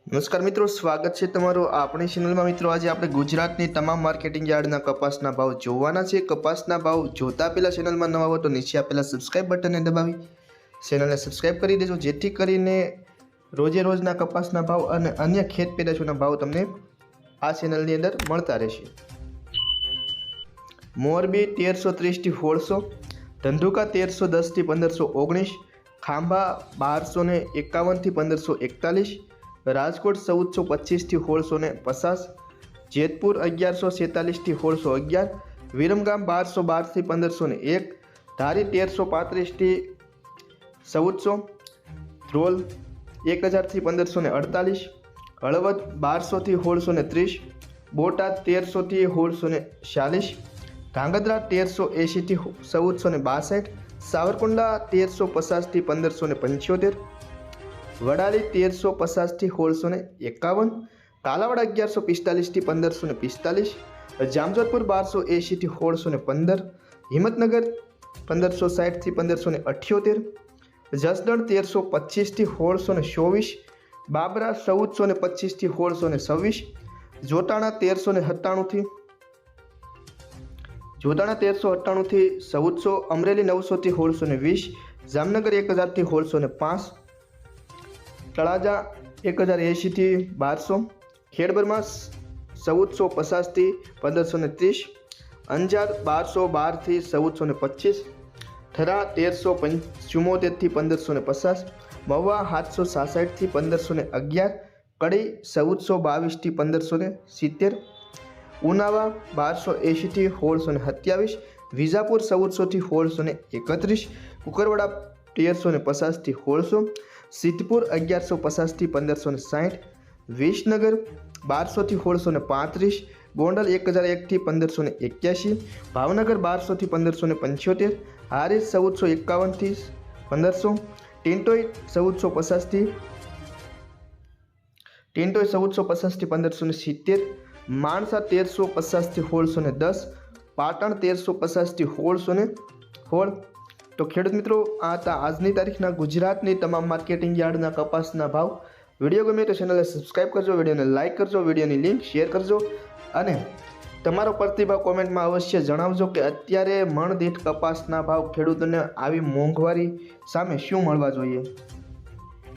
નમસ્કાર મિત્રો, સ્વાગત છે તમારું આપણી ચેનલમાં। મિત્રો, આજે આપણે ગુજરાતની તમામ માર્કેટિંગ યાર્ડના કપાસના ભાવ જોવાના છે। કપાસના ભાવ જોતા પહેલા ચેનલમાં નવા હો તો નીચે આપેલા સબસ્ક્રાઇબ બટનને દબાવી ચેનલને સબસ્ક્રાઇબ કરી દેજો, જેથી કરીને રોજે રોજના કપાસના ભાવ અને અન્ય ખેત પેદાશોના ભાવ તમને આ ચેનલની અંદર મળતા રહેશે। મોરબી 1330 થી 1600, ધંધુકા 1310 થી 1519, ખાંભા 1251 થી 1541, રાજકોટ 1425 થી 1650, જેતપુર 1146 થી 1611, વિરમગામ 1212 થી 1501, ધારી 1335 થી 1400, ધ્રોલ 1000 થી 1548, હળવદ 1200 થી 1630, બોટાદ 1300 થી 1646, ધાંગધ્રા 1380 થી 1462, સાવરકુંડલા 1350 થી 1575, વડાલી 1350 થી 1651, કાલાવાડ 1145 થી 1545, જામજોધપુર 1280 થી 1615, હિંમતનગર 1560 થી 1578, જસદણ 1325 થી 1624, બાબરા 1425 થી 1626, જોટાણા 1397 થી 1400, અમરેલી 900 થી 1620, જામનગર 1000 થી 1605, તળાજા 1080 થી 1200, ખેડબરમાં 1450 થી 1530, અંજાર 1212 થી 1425, થરા 1375 થી 1550, મહુવા 766 થી 1511, કડી 1422 થી 1570, ઉનાવા 1280 થી 1627, વિજાપુર 1400 થી 1631, કુકરવાડા 1350 થી 1600, સિદ્ધપુર 1150 થી 1560, વિસનગર 1200 થી 1635, ગોંડલ 1001 થી 1581, ભાવનગર 1200 થી 1575, હારીજ 1451 થી 1500, ટિન્ટોઈ 1450 થી 1570, માણસા 1350 થી 1610, પાટણ 1350 થી 1616। તો ખેડૂત મિત્રો, આ હતા આજની તારીખના ગુજરાતની તમામ માર્કેટિંગ યાર્ડના કપાસના ભાવ। વિડીયો ગમે તો ચેનલને સબસ્ક્રાઇબ કરજો, વિડીયોને લાઇક કરજો, વિડીયોની લિંક શેર કરજો અને તમારો પ્રતિભાવ કોમેન્ટમાં અવશ્ય જણાવજો કે અત્યારે મણ દીઠ કપાસના ભાવ ખેડૂતોને આવી મોંઘવારી સામે શું મળવા જોઈએ।